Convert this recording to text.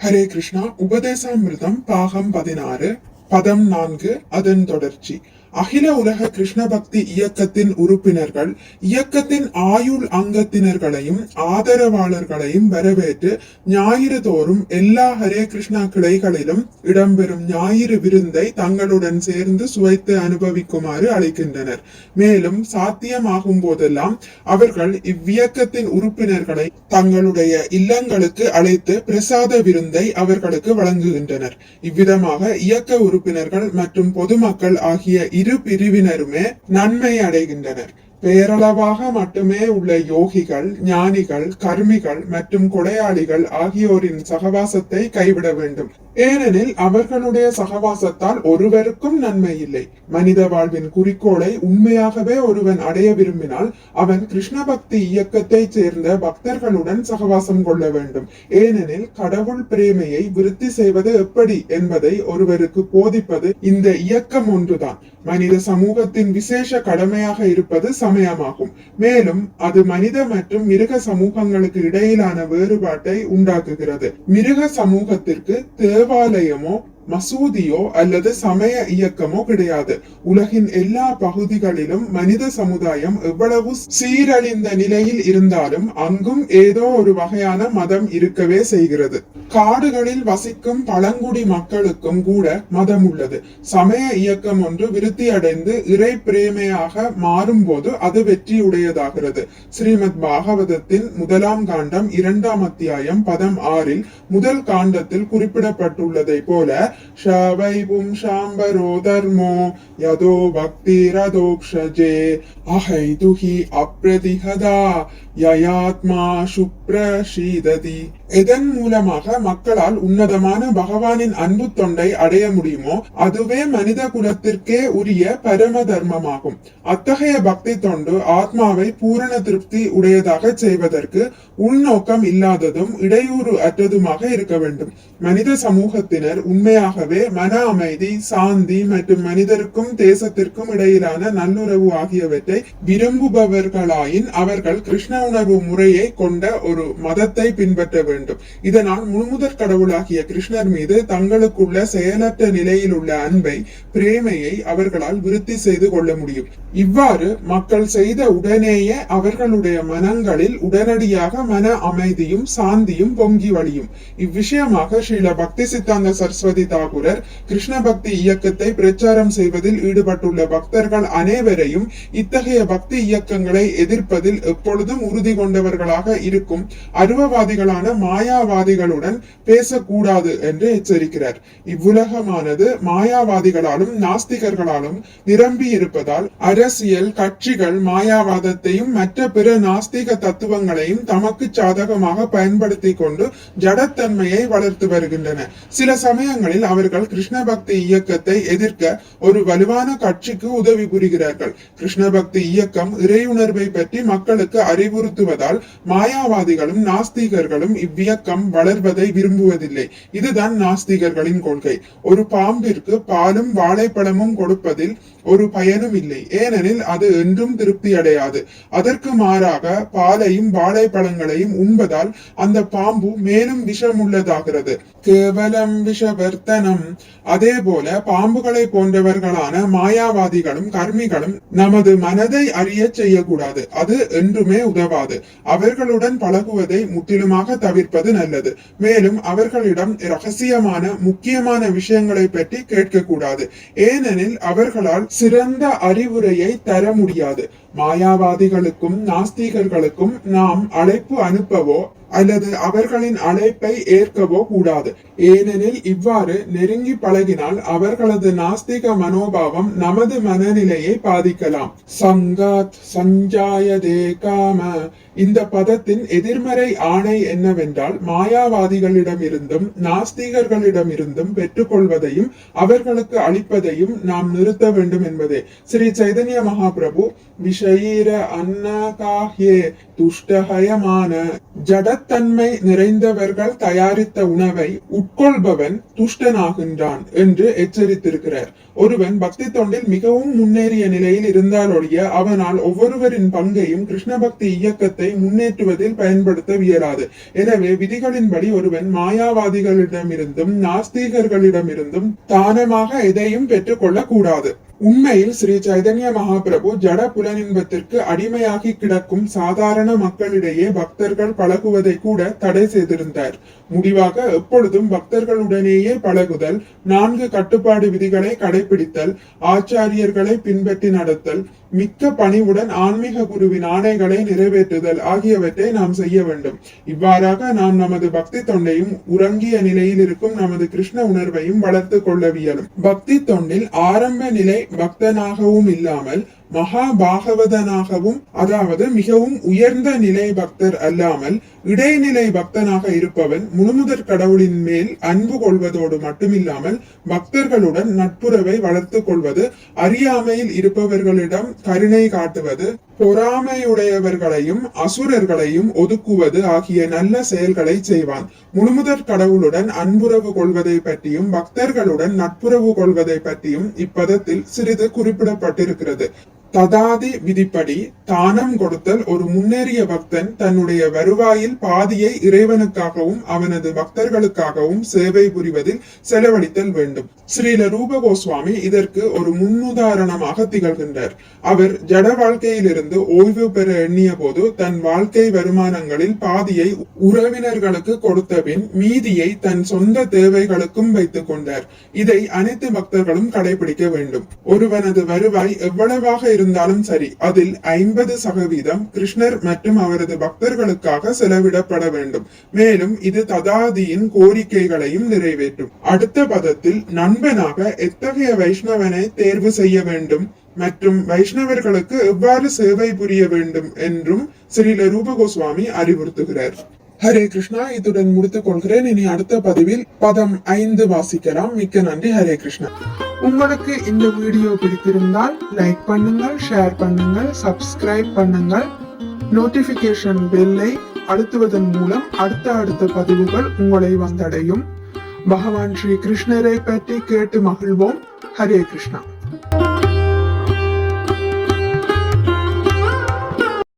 ஹரே கிருஷ்ணா. உபதேசாமிர்தம் பாகம் 16 பதம் 4 அதன் தொடர்ச்சி. அகில உலக கிருஷ்ண பக்தி இயக்கத்தின் உறுப்பினர்கள் இயக்கத்தின் ஆயுள் அங்கத்தினர்களையும் ஆதரவாளர்களையும் வரவேற்று ஞாயிறு தோறும் எல்லா ஹரே கிருஷ்ணா கிளைகளிலும் இடம்பெறும் ஞாயிறு விருந்தை தங்களுடன் சேர்ந்து சுவைத்து அனுபவிக்குமாறு அழைக்கின்றனர். மேலும் சாத்தியமாகும் போதெல்லாம் அவர்கள் இவ்வியக்கத்தின் உறுப்பினர்களை தங்களுடைய இல்லங்களுக்கு அழைத்து பிரசாத விருந்தை அவர்களுக்கு வழங்குகின்றனர். இவ்விதமாக இயக்க உறுப்பினர்கள் மற்றும் பொதுமக்கள் ஆகிய இரு பிரிவினருமே நன்மை அடைகின்றனர். பேரளவாக மட்டுமே உள்ள யோகிகள், ஞானிகள், கர்மிகள் மற்றும் கொடையாளிகள் ஆகியோரின் சகவாசத்தை கைவிட வேண்டும். ஏனெனில் அவர்களுடைய சகவாசத்தால் ஒருவருக்கும் நன்மை இல்லை. மனித வாழ்வின் குறிக்கோளை உண்மையாகவே ஒருவன் அடைய விரும்பினால் அவன் கிருஷ்ண பக்தி இயக்கத்தை சேர்ந்த பக்தர்களுடன் சகவாசம் கொள்ள வேண்டும். ஏனெனில் கடவுள் பிரேமையை விருத்தி செய்வது எப்படி என்பதை ஒருவருக்கு போதிப்பது இந்த இயக்கம் ஒன்றுதான். மனித சமூகத்தின் விசேஷ கடமையாக இருப்பது சமயமாகும். மேலும் அது மனித மற்றும் மிருக சமூகங்களுக்கு இடையிலான வேறுபாட்டை உண்டாக்குகிறது. மிருக சமூகத்திற்கு தேவாலயமோ மசூதியோ அல்லது சமய இயக்கமோ கிடையாது. உலகின் எல்லா பகுதிகளிலும் மனித சமுதாயம் எவ்வளவு சீரழிந்த நிலையில் இருந்தாலும் அங்கும் ஏதோ ஒரு வகையான மதம் இருக்கவே செய்கிறது. காடுகளில் வசிக்கும் பழங்குடி மக்களுக்கும் கூட மதம் உள்ளது. சமய இயக்கம் ஒன்று விருத்தி அடைந்து இறை பிரேமையாக மாறும் போது அது வெற்றியுடையதாகிறது. ஸ்ரீமத் பாகவதத்தின் 1ஆம் காண்டம் 2ஆம் அத்தியாயம் பதம் 6 முதல் காண்டத்தில் குறிப்பிடப்பட்டுள்ளதை போல ஷவைபும் ஷாம்பரோ தர்மோ யதோ பக்திரதோக்ஷஜே அஹைதுஹி அப்ரதிஹதா யயாத்மா சுப்ரஷீததி. எதன் மூலமாக மக்களால் உன்னதமான பகவானின் அன்பு தொண்டை அடைய முடியுமோ அதுவே மனித குலத்திற்கே உரிய பரம தர்மமாகும். அத்தகைய பக்தி தொண்டு ஆத்மாவை பூரண திருப்தி உடையதாக செய்வதற்கு உள்நோக்கம் இல்லாததும் இடையூறு அற்றதுமாக இருக்க வேண்டும். மனித சமூகத்தினர் உண்மையாகவே மன அமைதி, சாந்தி மற்றும் மனிதருக்கும் தேசத்திற்கும் இடையிலான நல்லுறவு ஆகியவற்றை விரும்புபவர்களாயின் அவர்கள் கிருஷ்ண உணர்வு முறையை கொண்ட ஒரு மதத்தை பின்பற்ற வேண்டும். இதனால் முழுமுதற் கடவுளாகிய கிருஷ்ணர் மீது தங்களுக்குள்ள செயலற்ற நிலையில் உள்ள அன்பை, பிரேமையை அவர்களால் விருத்தி செய்து கொள்ள முடியும். இவ்வாறு மக்கள் செய்த உடனேயே அவர்களுடைய மனங்களில் உடனடியாக மன அமைதியும் சாந்தியும் பொங்கி வழியும். இவ்விஷயமாக ஸ்ரீல பக்தி சித்தாந்த சரஸ்வதி தாகூரர் கிருஷ்ண பக்தி இயக்கத்தை பிரச்சாரம் செய்வதில் ஈடுபட்டுள்ள பக்தர்கள் அனைவரையும் இத்தகைய பக்தி இயக்கங்களை எதிர்ப்பதில் எப்பொழுதும் உறுதி கொண்டவர்களாக இருக்கும் அருவவாதிகளான மாயாவாதிகளுடன் பேசக்கூடாது என்று எச்சரிக்கிறார். இவ்வுலகமானது மாயாவாதிகளாலும் நாஸ்திகர்களாலும் நிரம்பி இருப்பதால் அரசியல் கட்சிகள் மாயாவாதத்தையும் மற்ற பிற நாஸ்திக தத்துவங்களையும் தமக்கு சாதகமாக பயன்படுத்தி கொண்டு ஜடத்தன்மையை வளர்த்து வருகின்றன. சில சமயங்களில் அவர்கள் கிருஷ்ண பக்தி இயக்கத்தை எதிர்க்க ஒரு வலுவான கட்சிக்கு உதவி புரிகிறார்கள். கிருஷ்ண பக்தி இயக்கம் இறையுணர்வை பற்றி மக்களுக்கு அறிவுறுத்துவதால் மாயாவாதிகளும் நாஸ்திகர்களும் இவ்வியக்கம் வளர்வதை விரும்புவதில்லை. இதுதான் நாஸ்திகர்களின் கொள்கை. ஒரு பாம்பிற்கு பாலும் வாழைப்பழமும் கொடுப்பதில் ஒரு பயனும் இல்லை. ஏனெனில் அது என்றும் திருப்தி அடையாது. அதற்கு மாறாக பாலையும் வாழைப்பழங்களையும் உண்பதால் அந்த பாம்பு மேலும் விஷமுள்ளதாகிறது. கேவலம் விஷவர்த்தனம். அதே போல பாம்புகளை போன்றவர்களான மாயாவாதிகளும் கர்மிகளும் நமது மனதை அறிய செய்யக்கூடாது. அது என்றுமே உதவாது. அவர்களுடன் பழகுவதை முற்றிலுமாக தவிர்ப்பது நல்லது. மேலும் அவர்களிடம் ரகசியமான முக்கியமான விஷயங்களை பற்றி கேட்கக்கூடாது. ஏனெனில் அவர்களால் சிறந்த அறிவுரையை தர முடியாது. மாயாவாதிகளுக்கும் நாஸ்திகர்களுக்கும் நாம் அழைப்பு அனுப்பவோ அல்லது அவர்களின் அழைப்பை ஏற்கவோ கூடாது. ஏனெனில் இவ்வாறு நெருங்கி பழகினால் அவர்களது நாஸ்திக மனோபாவம் நமது மனநிலையை பாதிக்கலாம். சங்காத் சஞ்சாயதே காம. இந்த பதத்தின் எதிர்மறை ஆணை என்னவென்றால் மாயாவாதிகளிடமிருந்தும் நாஸ்திகர்களிடமிருந்தும் பெற்றுக்கொள்வதையும் அவர்களுக்கு அளிப்பதையும் நாம் நிறுத்த வேண்டும் என்பதே. ஸ்ரீ சைதன்ய மகாபிரபு விஷயீர அன்னகாஹ்யே துஷ்டஹயமான ஜட ஜடத்தன்மை நிறைந்தவர்கள் தயாரித்த உணவை உட்கொள்பவன் துஷ்டனாகின்றான் என்று எச்சரித்திருக்கிறார். ஒருவன் பக்தி தொண்டில் மிகவும் முன்னேறிய நிலையில் இருந்தாலொழிய அவனால் ஒவ்வொருவரின் பங்கையும் கிருஷ்ண பக்தி இயக்கத்தை முன்னேற்றுவதில் பயன்படுத்த இயலாது. எனவே விதிகளின்படி ஒருவன் மாயாவாதிகளிடமிருந்தும் நாஸ்திகர்களிடமிருந்தும் தானமாக எதையும் பெற்றுக் கொள்ளக் கூடாது. உண்மையில் ஸ்ரீ சைதன்ய மகாபிரபு ஜட புலனின்பத்திற்கு அடிமையாகி கிடக்கும் சாதாரண மக்களிடையே பக்தர்கள் பழகுவதை கூட தடை செய்திருந்தார். முடிவாக எப்பொழுதும் பக்தர்களுடனேயே பழகுதல், 4 கட்டுப்பாடு விதிகளை கடைபிடித்தல், ஆச்சாரியர்களை பின்பற்றி நடத்தல், மிக்க பணிவுடன் ஆன்மீக குருவின் ஆணைகளை நிறைவேற்றுதல் ஆகியவற்றை நாம் செய்ய வேண்டும். இவ்வாறாக நாம் நமது பக்தி தொண்டையும் உறங்கிய நிலையில் இருக்கும் நமது கிருஷ்ண உணர்வையும் வளர்த்து கொள்ளவியலும். பக்தி தொண்டில் ஆரம்ப நிலை பக்தனாகவும் இல்லாமல் மகா பாகவதனாகவும், அதாவது மிகவும் உயர்ந்த நிலை பக்தர் அல்லாமல் இடைநிலை பக்தனாக இருப்பவன் முழுமுதற் கடவுளின் மேல் அன்பு கொள்வதோடு மட்டுமில்லாமல் பக்தர்களுடன் நட்புறவை வளர்த்துக் கொள்வது, அறியாமையில் இருப்பவர்களிடம் கருணை காட்டுவது, பொறாமையுடையவர்களையும் அசுரர்களையும் ஒதுக்குவது ஆகிய நல்ல செயல்களை செய்வான். முழுமுதற் கடவுளுடன் அன்புறவு கொள்வதை பற்றியும் பக்தர்களுடன் நட்புறவு கொள்வதை பற்றியும் இப்பதத்தில் சிறிது குறிப்பிடப்பட்டிருக்கிறது. ததாதி விதிப்படி தானம் கொடுத்தல் ஒரு முன்னேறிய பக்தன் தன்னுடைய வருவாயில் பாதியை இறைவனுக்காகவும் அவனது பக்தர்களுக்காகவும் சேவை புரிவதில் செலவழித்தல் வேண்டும். ஸ்ரீல ரூப கோஸ்வாமி இதற்கு ஒரு முன்னுதாரணமாக திகழ்கின்றார். அவர் ஜட வாழ்க்கையிலிருந்து ஓய்வு பெற எண்ணிய போது தன் வாழ்க்கை வருமானங்களில் பாதியை உறவினர்களுக்கு கொடுத்த பின் மீதியை தன் சொந்த தேவைகளுக்கும் வைத்துக் கொண்டார். இதை அனைத்து பக்தர்களும் கடைபிடிக்க வேண்டும். ஒருவனது வருவாய் எவ்வளவாக இருந்தாலும் சரி, அதில் 50% கிருஷ்ணர் மற்றும் அவரது பக்தர்களுக்காக செலவிடப்பட வேண்டும். மேலும் இது ததாதியின் கோரிக்கைகளையும் நிறைவேற்றும். அடுத்த பதத்தில் நண்பனாக எத்தகைய வைஷ்ணவனை தேர்வு செய்ய வேண்டும் மற்றும் வைஷ்ணவர்களுக்கு எவ்வாறு சேவை புரிய வேண்டும் என்றும் ஸ்ரீல ரூப கோஸ்வாமி அறிவுறுத்துகிறார். ஹரே கிருஷ்ணா. இத்துடன் முடித்துக் கொள்கிறேன். இனி அடுத்த பதிவில் பதம் 5 வாசிக்கலாம். மிக்க நன்றி. ஹரே கிருஷ்ணா. உங்களுக்கு இந்த வீடியோ பிடித்திருந்தால் லைக் பண்ணுங்கள், ஷேர் பண்ணுங்கள், சப்ஸ்கிரைப் பண்ணுங்கள். நோட்டிபிகேஷன் பெல்லை அழுத்துவதன் மூலம் அடுத்த பதிவுகள் உங்களை வந்தடையும். பகவான் ஸ்ரீ கிருஷ்ணரை பற்றி கேட்டு மகிழ்வோம். ஹரே கிருஷ்ணா.